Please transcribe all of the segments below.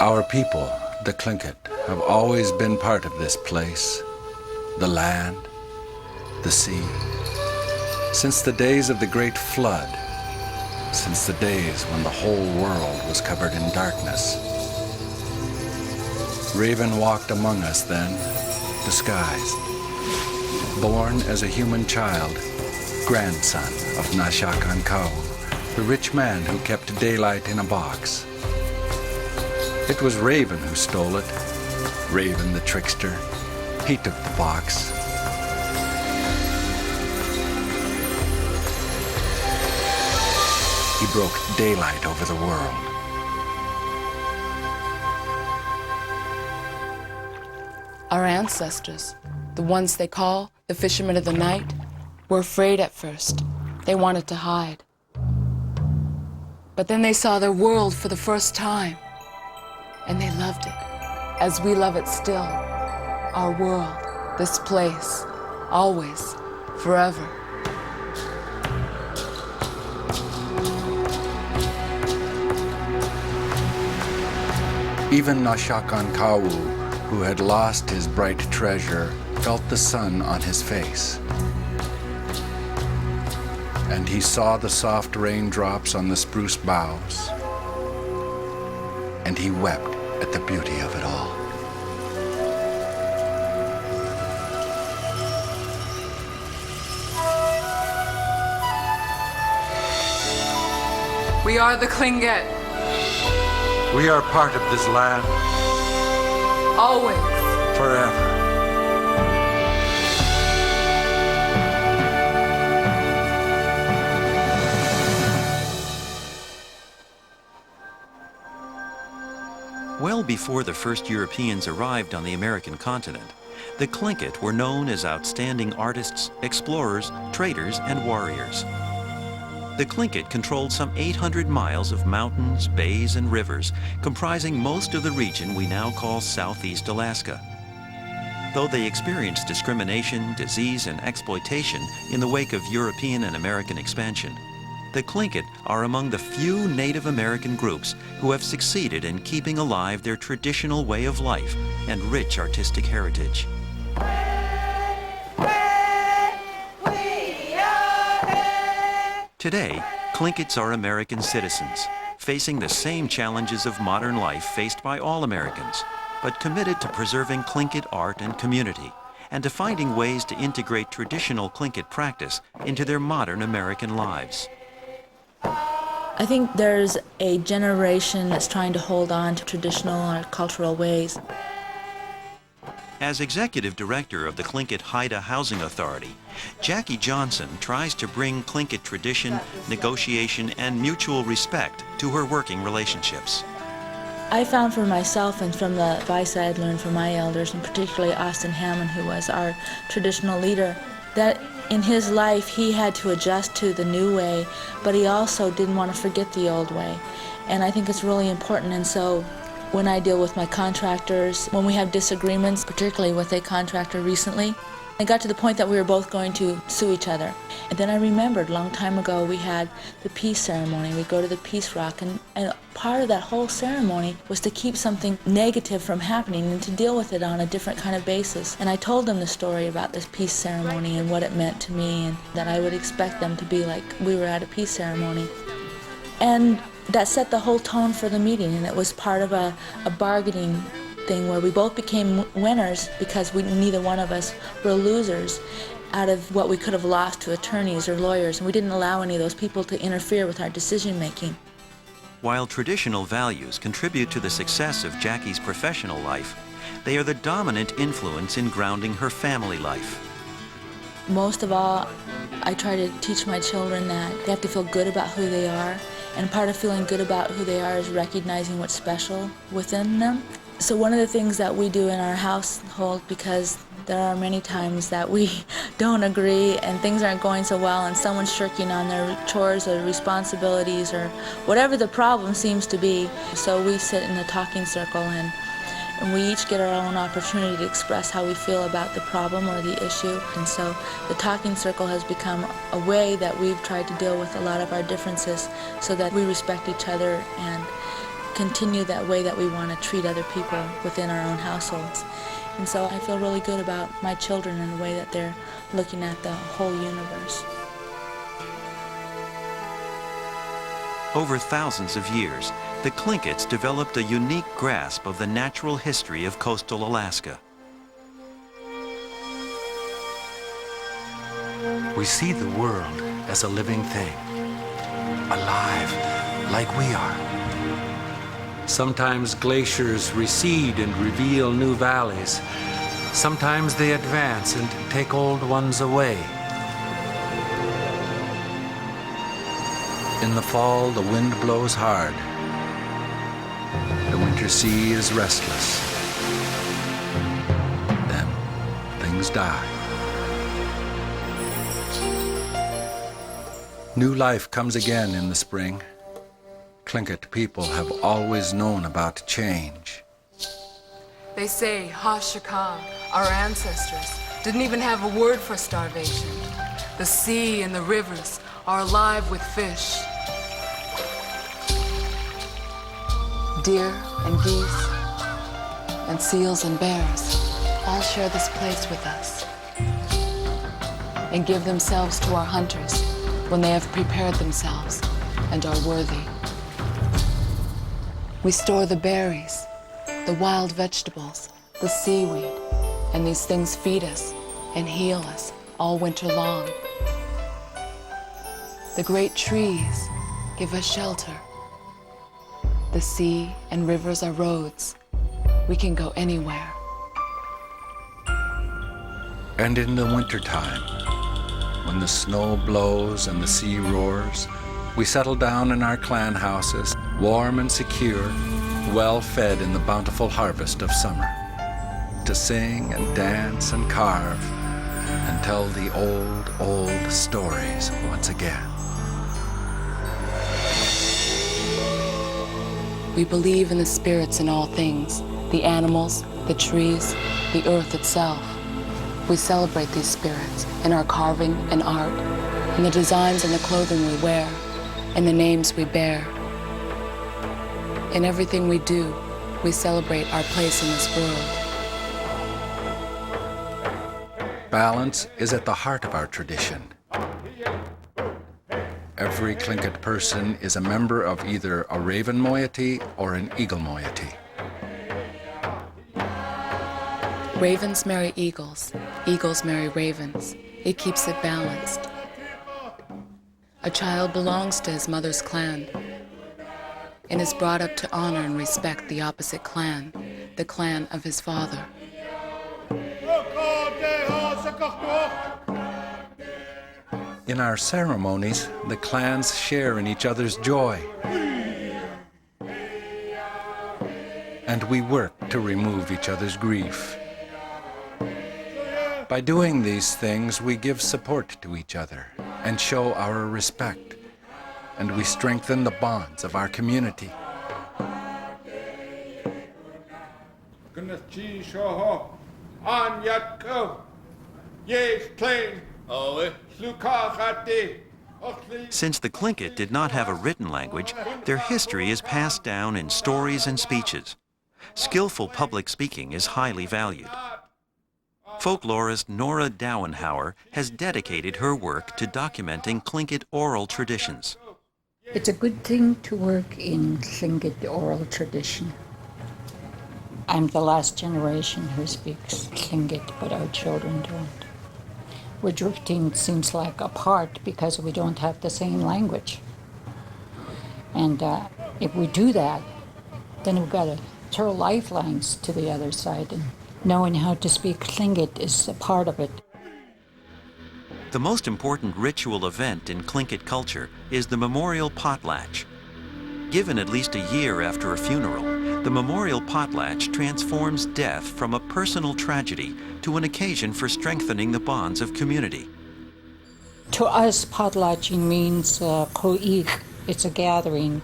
Our people, the Tlingit, have always been part of this place, the land, the sea, since the days of the Great Flood, since the days when the whole world was covered in darkness. Raven walked among us then, disguised, born as a human child, grandson of Nashakan, the rich man who kept daylight in a box. It was Raven who stole it, Raven the trickster. He took the box. He broke daylight over the world. Our ancestors, the ones they call the fishermen of the night, were afraid at first. They wanted to hide. But then they saw their world for the first time, and they loved it, as we love it still. Our world, this place, always, forever. Even Nashakan, who had lost his bright treasure, felt the sun on his face. And he saw the soft raindrops on the spruce boughs. And he wept at the beauty of it all. We are the Tlingit. We are part of this land. Always. Forever. Well before the first Europeans arrived on the American continent, the Tlingit were known as outstanding artists, explorers, traders, and warriors. The Tlingit controlled some 800 miles of mountains, bays, and rivers, comprising most of the region we now call Southeast Alaska. Though they experienced discrimination, disease, and exploitation in the wake of European and American expansion, the Tlingit are among the few Native American groups who have succeeded in keeping alive their traditional way of life and rich artistic heritage. Today, Tlingits are American citizens, facing the same challenges of modern life faced by all Americans, but committed to preserving Tlingit art and community, and to finding ways to integrate traditional Tlingit practice into their modern American lives. I think there's a generation that's trying to hold on to traditional or cultural ways. As executive director of the Tlingit Haida Housing Authority, Jackie Johnson tries to bring Tlingit tradition, negotiation, and mutual respect to her working relationships. I found for myself, and from the advice I had learned from my elders, and particularly Austin Hammond, who was our traditional leader, that in his life he had to adjust to the new way, but he also didn't want to forget the old way. And I think it's really important. And so when I deal with my contractors, when we have disagreements, particularly with a contractor recently, it got to the point that we were both going to sue each other. And then I remembered a long time ago we had the peace ceremony. We go to the Peace Rock, and part of that whole ceremony was to keep something negative from happening and to deal with it on a different kind of basis. And I told them the story about this peace ceremony and what it meant to me, and that I would expect them to be like we were at a peace ceremony. And that set the whole tone for the meeting, and it was part of a bargaining thing where we both became winners because neither one of us were losers out of what we could have lost to attorneys or lawyers, and we didn't allow any of those people to interfere with our decision making. While traditional values contribute to the success of Jackie's professional life, they are the dominant influence in grounding her family life. Most of all, I try to teach my children that they have to feel good about who they are, and part of feeling good about who they are is recognizing what's special within them. So one of the things that we do in our household, because there are many times that we don't agree and things aren't going so well and someone's shirking on their chores or responsibilities or whatever the problem seems to be. So we sit in a talking circle and we each get our own opportunity to express how we feel about the problem or the issue. And so the talking circle has become a way that we've tried to deal with a lot of our differences so that we respect each other and continue that way that we want to treat other people within our own households. And so I feel really good about my children in the way that they're looking at the whole universe. Over thousands of years, the Tlingits developed a unique grasp of the natural history of coastal Alaska. We see the world as a living thing, alive like we are. Sometimes glaciers recede and reveal new valleys. Sometimes they advance and take old ones away. In the fall, the wind blows hard. The winter sea is restless. Then things die. New life comes again in the spring. Tlingit people have always known about change. They say Ha-Shaka, our ancestors, didn't even have a word for starvation. The sea and the rivers are alive with fish. Deer and geese and seals and bears all share this place with us and give themselves to our hunters when they have prepared themselves and are worthy. We store the berries, the wild vegetables, the seaweed, and these things feed us and heal us all winter long. The great trees give us shelter. The sea and rivers are roads. We can go anywhere. And in the wintertime, when the snow blows and the sea roars, we settle down in our clan houses, warm and secure, well fed in the bountiful harvest of summer, to sing and dance and carve and tell the old, old stories once again. We believe in the spirits in all things, the animals, the trees, the earth itself. We celebrate these spirits in our carving and art, in the designs and the clothing we wear, in the names we bear. In everything we do, we celebrate our place in this world. Balance is at the heart of our tradition. Every Tlingit person is a member of either a raven moiety or an eagle moiety. Ravens marry eagles, eagles marry ravens. It keeps it balanced. A child belongs to his mother's clan and is brought up to honor and respect the opposite clan, the clan of his father. In our ceremonies, the clans share in each other's joy. And we work to remove each other's grief. By doing these things, we give support to each other and show our respect, and we strengthen the bonds of our community. Since the Tlingit did not have a written language, their history is passed down in stories and speeches. Skillful public speaking is highly valued. Folklorist Nora Dauenhauer has dedicated her work to documenting Tlingit oral traditions. It's a good thing to work in Tlingit oral tradition. I'm the last generation who speaks Tlingit, but our children don't. We're drifting, seems like, apart because we don't have the same language. And if we do that, then we've got to throw lifelines to the other side, and knowing how to speak Tlingit is a part of it. The most important ritual event in Tlingit culture is the memorial potlatch. Given at least a year after a funeral, the memorial potlatch transforms death from a personal tragedy to an occasion for strengthening the bonds of community. To us, potlatching means ko'ik. It's a gathering.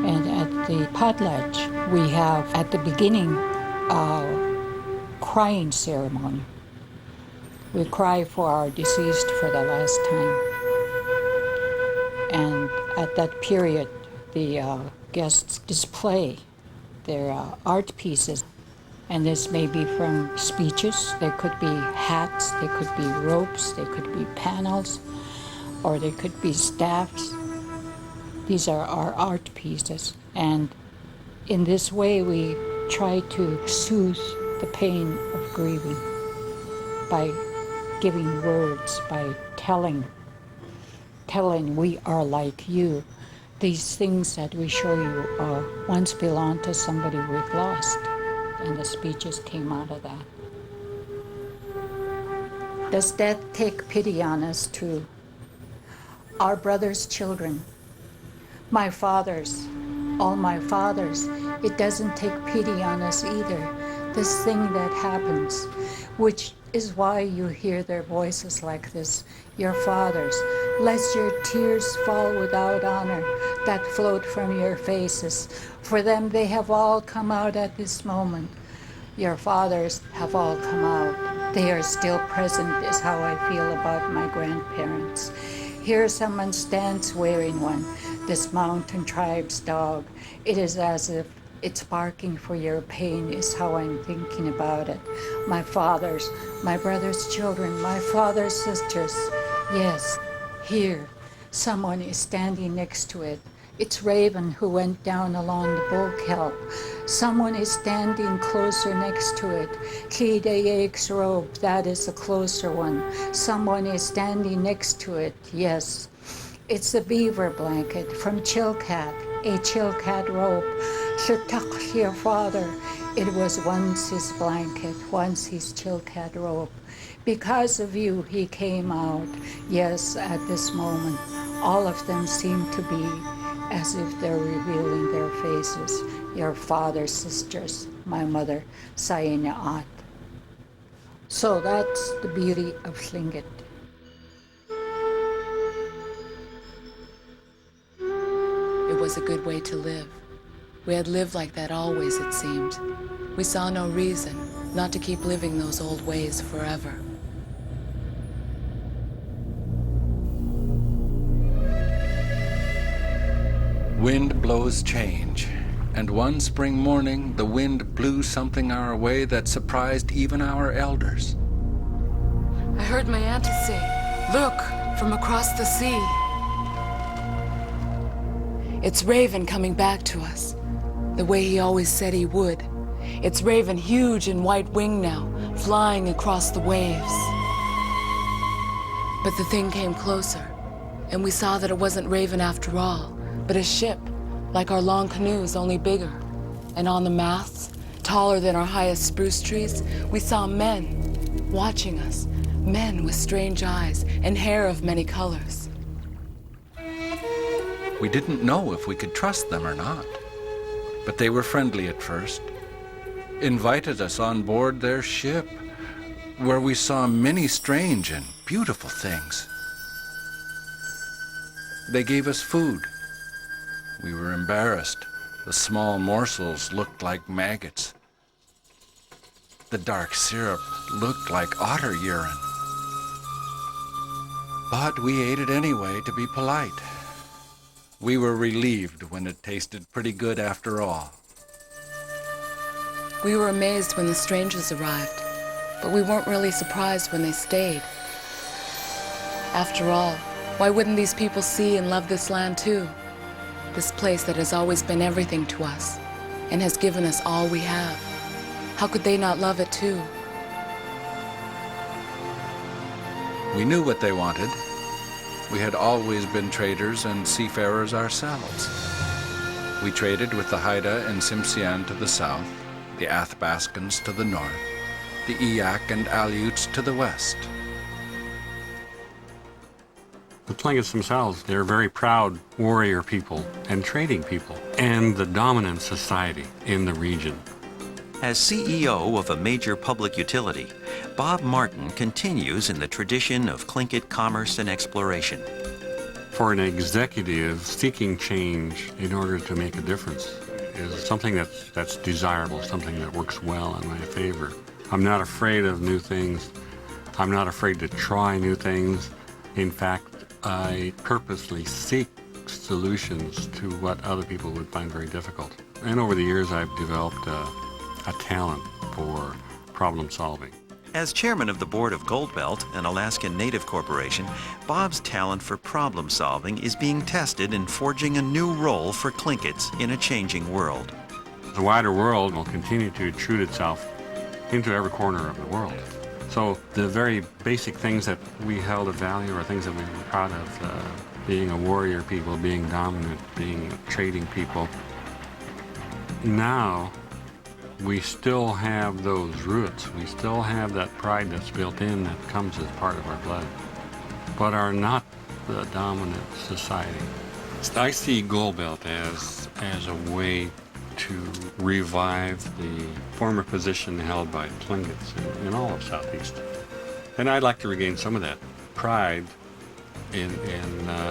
And at the potlatch, we have at the beginning a crying ceremony. We cry for our deceased for the last time. And at that period, the guests display their art pieces. And this may be from speeches, there could be hats, there could be ropes, there could be panels, or there could be staffs. These are our art pieces. And in this way, we try to soothe the pain of grieving by giving words, by telling we are like you. These things that we show you once belonged to somebody we've lost. And the speeches came out of that. Does death take pity on us too? Our brothers' children, my fathers, all my fathers, it doesn't take pity on us either. This thing that happens, which is why you hear their voices like this, your fathers, lest your tears fall without honor that float from your faces. For them they have all come out at this moment. Your fathers have all come out. They are still present is how I feel about my grandparents. Here someone stands wearing one, this mountain tribe's dog. It is as if it's barking for your pain is how I'm thinking about it. My fathers, my brother's children, my father's sisters. Yes, here, someone is standing next to it. It's Raven who went down along the bull kelp. Someone is standing closer next to it. Kidayek's robe, that is the closer one. Someone is standing next to it, yes. It's the beaver blanket from Chilkat, a Chilkat robe. Shatak, your father, it was once his blanket, once his Chilkat robe. Because of you, he came out. Yes, at this moment, all of them seem to be as if they're revealing their faces. Your father's sisters, my mother, Sayinaat. So that's the beauty of Tlingit. It was a good way to live. We had lived like that always, it seemed. We saw no reason not to keep living those old ways forever. Wind blows change, and one spring morning the wind blew something our way that surprised even our elders. I heard my auntie say, "Look, from across the sea." It's Raven coming back to us, the way he always said he would. It's Raven huge in white wing now, flying across the waves. But the thing came closer, and we saw that it wasn't Raven after all, but a ship, like our long canoes, only bigger. And on the masts, taller than our highest spruce trees, we saw men watching us, men with strange eyes and hair of many colors. We didn't know if we could trust them or not, but they were friendly at first, invited us on board their ship, where we saw many strange and beautiful things. They gave us food. We were embarrassed. The small morsels looked like maggots. The dark syrup looked like otter urine. But we ate it anyway to be polite. We were relieved when it tasted pretty good after all. We were amazed when the strangers arrived, but we weren't really surprised when they stayed. After all, why wouldn't these people see and love this land too? This place that has always been everything to us and has given us all we have. How could they not love it too? We knew what they wanted. We had always been traders and seafarers ourselves. We traded with the Haida and Tsimshian to the south, the Athabascans to the north, the Eyak and Aleuts to the west. The Tlingits themselves, they're very proud warrior people and trading people and the dominant society in the region. As CEO of a major public utility, Bob Martin continues in the tradition of Tlingit commerce and exploration. For an executive, seeking change in order to make a difference is something that's desirable, something that works well in my favor. I'm not afraid of new things. I'm not afraid to try new things. In fact, I purposely seek complex solutions to what other people would find very difficult. And over the years, I've developed a talent for problem solving. As chairman of the board of Goldbelt, an Alaskan Native corporation, Bob's talent for problem solving is being tested in forging a new role for Tlinkits in a changing world. The wider world will continue to intrude itself into every corner of the world. So the very basic things that we held of value are things that we were proud of, being a warrior people, being dominant, being trading people. Now, we still have those roots. We still have that pride that's built in that comes as part of our blood, but are not the dominant society. I see Goldbelt as a way to revive the former position held by Tlingits in all of Southeast. And I'd like to regain some of that pride in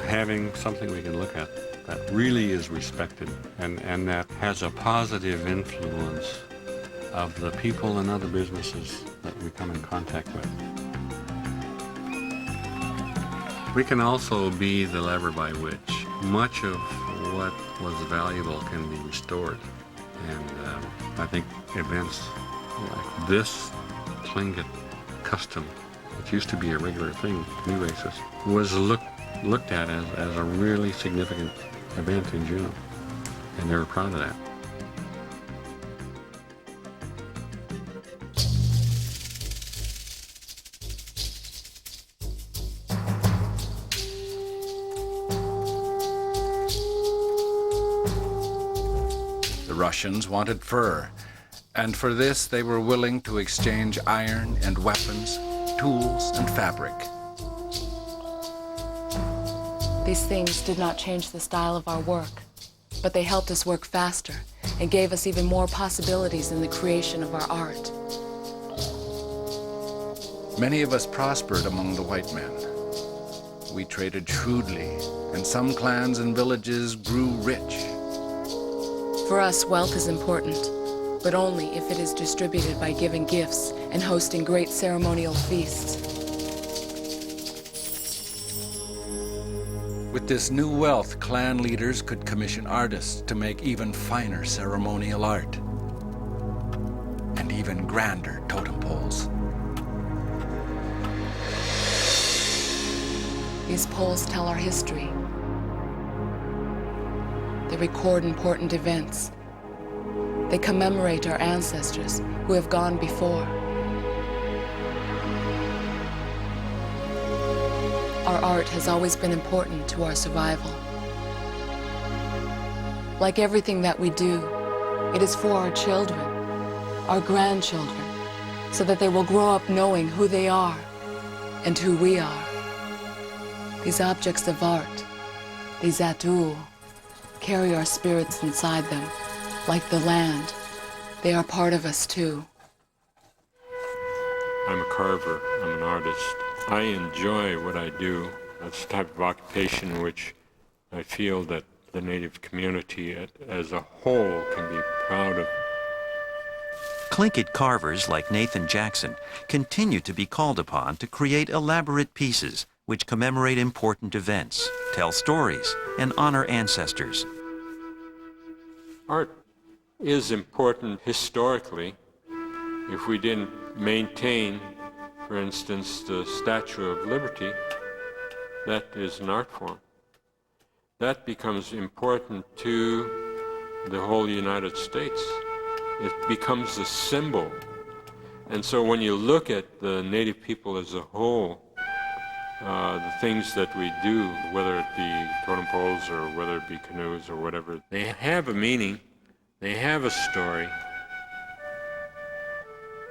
having something we can look at that really is respected and that has a positive influence of the people and other businesses that we come in contact with. We can also be the lever by which much of what was valuable can be restored. And I think events like this Tlingit custom, which used to be a regular thing, new races, was looked at as a really significant event in Juneau. And they were proud of that. The Russians wanted fur, and for this they were willing to exchange iron and weapons, tools and fabric. These things did not change the style of our work, but they helped us work faster and gave us even more possibilities in the creation of our art. Many of us prospered among the white men. We traded shrewdly, and some clans and villages grew rich. For us, wealth is important, but only if it is distributed by giving gifts and hosting great ceremonial feasts. With this new wealth, clan leaders could commission artists to make even finer ceremonial art and even grander totem poles. These poles tell our history. They record important events. They commemorate our ancestors who have gone before. Our art has always been important to our survival. Like everything that we do, it is for our children, our grandchildren, so that they will grow up knowing who they are and who we are. These objects of art, these atul, carry our spirits inside them. Like the land, they are part of us too. I'm a carver, I'm an artist. I enjoy what I do. That's the type of occupation in which I feel that the Native community as a whole can be proud of. Tlingit carvers like Nathan Jackson continue to be called upon to create elaborate pieces which commemorate important events, tell stories, and honor ancestors. Art is important historically. If we didn't maintain, for instance, the Statue of Liberty, that is an art form. That becomes important to the whole United States. It becomes a symbol. And so when you look at the Native people as a whole, the things that we do, whether it be totem poles or whether it be canoes or whatever, they have a meaning, they have a story,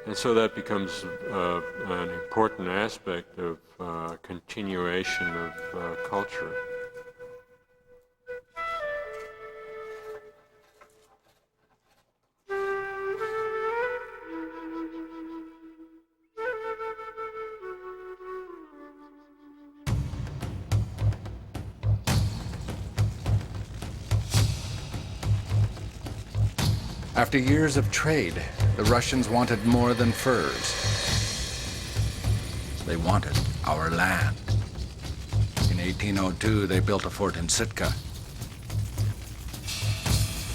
and so that becomes an important aspect of continuation of culture. After years of trade, the Russians wanted more than furs. They wanted our land. In 1802, they built a fort in Sitka,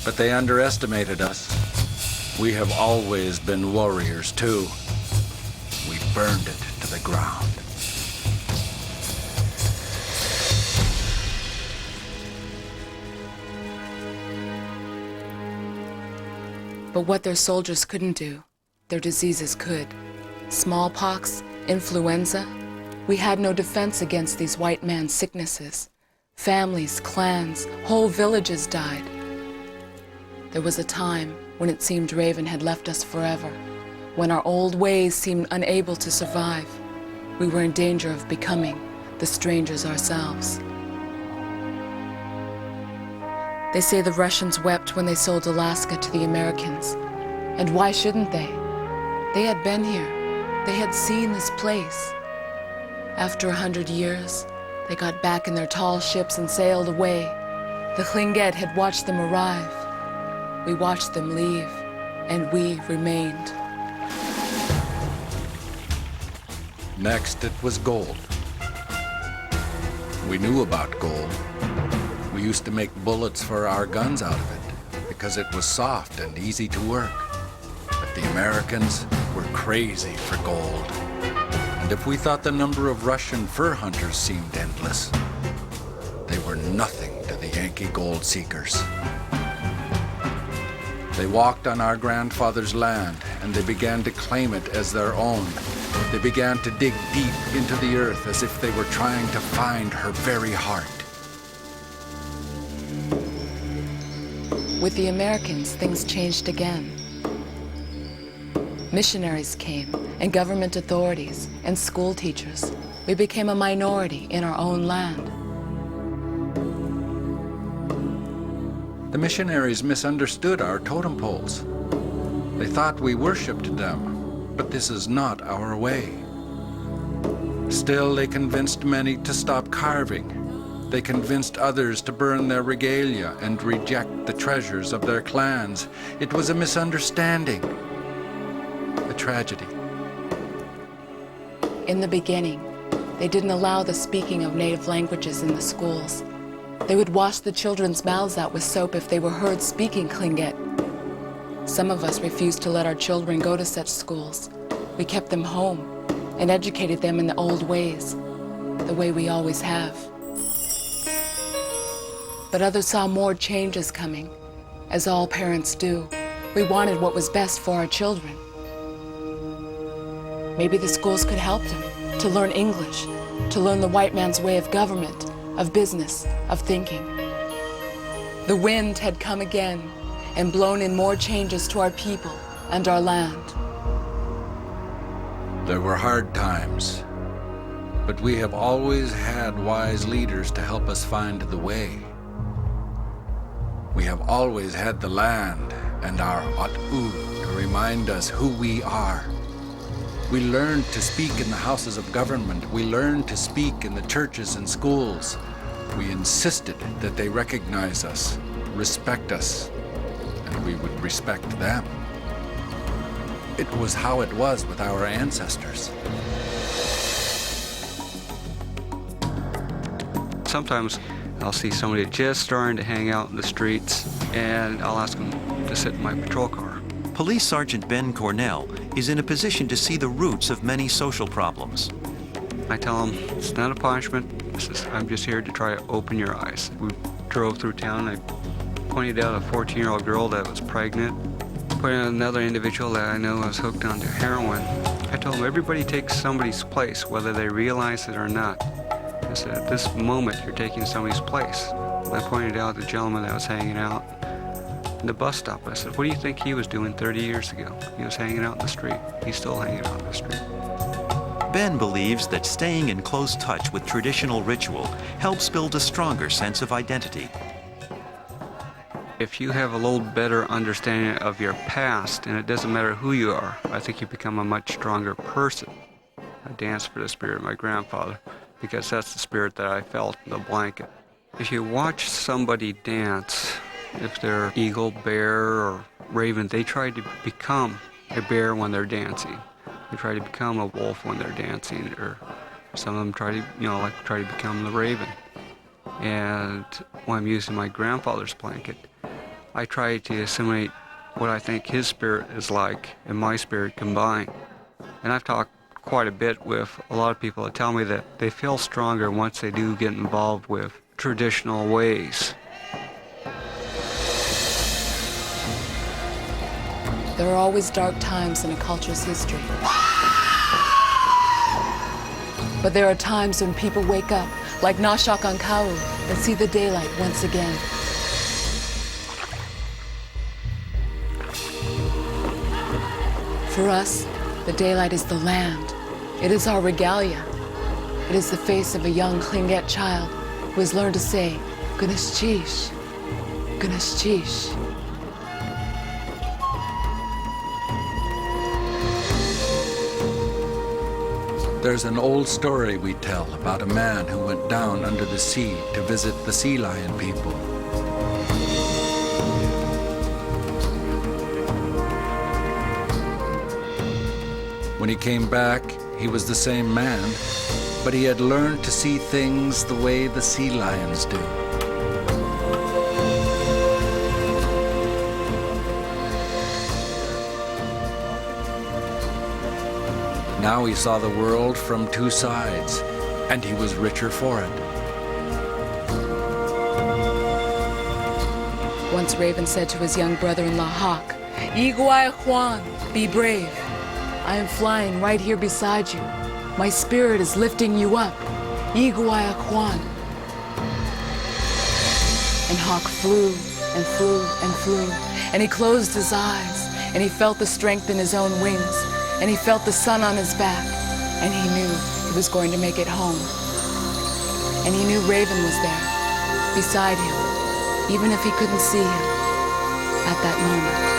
But they underestimated us. We have always been warriors, too. We burned it to the ground. But what their soldiers couldn't do, their diseases could. Smallpox, influenza. We had no defense against these white man's sicknesses. Families, clans, whole villages died. There was a time when it seemed Raven had left us forever, when our old ways seemed unable to survive. We were in danger of becoming the strangers ourselves. They say the Russians wept when they sold Alaska to the Americans. And why shouldn't they? They had been here. They had seen this place. After 100 years, they got back in their tall ships and sailed away. The Tlingit had watched them arrive. We watched them leave, and we remained. Next, it was gold. We knew about gold. We used to make bullets for our guns out of it because it was soft and easy to work. But the Americans were crazy for gold. And if we thought the number of Russian fur hunters seemed endless, they were nothing to the Yankee gold seekers. They walked on our grandfather's land, and they began to claim it as their own. They began to dig deep into the earth as if they were trying to find her very heart. With the Americans, things changed again. Missionaries came, and government authorities, and school teachers. We became a minority in our own land. The missionaries misunderstood our totem poles. They thought we worshipped them, but this is not our way. Still, they convinced many to stop carving. They convinced others to burn their regalia and reject the treasures of their clans. It was a misunderstanding, a tragedy. In the beginning, they didn't allow the speaking of native languages in the schools. They would wash the children's mouths out with soap if they were heard speaking Tlingit. Some of us refused to let our children go to such schools. We kept them home and educated them in the old ways, the way we always have. But others saw more changes coming, as all parents do. We wanted what was best for our children. Maybe the schools could help them to learn English, to learn the white man's way of government, of business, of thinking. The wind had come again and blown in more changes to our people and our land. There were hard times, but we have always had wise leaders to help us find the way. We have always had the land and our Ot'u to remind us who we are. We learned to speak in the houses of government. We learned to speak in the churches and schools. We insisted that they recognize us, respect us, and we would respect them. It was how it was with our ancestors. Sometimes I'll see somebody just starting to hang out in the streets, and I'll ask them to sit in my patrol car. Police Sergeant Ben Cornell is in a position to see the roots of many social problems. I tell them, it's not a punishment. I'm just here to try to open your eyes. We drove through town. I pointed out a 14-year-old girl that was pregnant. Pointed out another individual that I know was hooked onto heroin. I told them, everybody takes somebody's place, whether they realize it or not. I said, at this moment, you're taking somebody's place. I pointed out the gentleman that was hanging out in the bus stop. I said, what do you think he was doing 30 years ago? He was hanging out in the street. He's still hanging out in the street. Ben believes that staying in close touch with traditional ritual helps build a stronger sense of identity. If you have a little better understanding of your past, and it doesn't matter who you are, I think you become a much stronger person. I danced for the spirit of my grandfather, because that's the spirit that I felt in the blanket. If you watch somebody dance, if they're eagle, bear, or raven, they try to become a bear when they're dancing. They try to become a wolf when they're dancing, or some of them try to become the raven. And when I'm using my grandfather's blanket, I try to assimilate what I think his spirit is like and my spirit combined. And I've talked quite a bit with a lot of people that tell me that they feel stronger once they do get involved with traditional ways. There are always dark times in a culture's history. But there are times when people wake up, like Nashakan Kau, and see the daylight once again. For us, the daylight is the land. It is our regalia. It is the face of a young Tlingit child who has learned to say, Gunas Chish, Gunas Chish. There's an old story we tell about a man who went down under the sea to visit the sea lion people. When he came back, he was the same man, but he had learned to see things the way the sea lions do. Now he saw the world from two sides, and he was richer for it. Once Raven said to his young brother-in-law Hawk, Iguai Juan, be brave. I am flying right here beside you. My spirit is lifting you up. Iguai Juan. And Hawk flew and flew and flew, and he closed his eyes, and he felt the strength in his own wings, and he felt the sun on his back, and he knew he was going to make it home. And he knew Raven was there, beside him, even if he couldn't see him at that moment.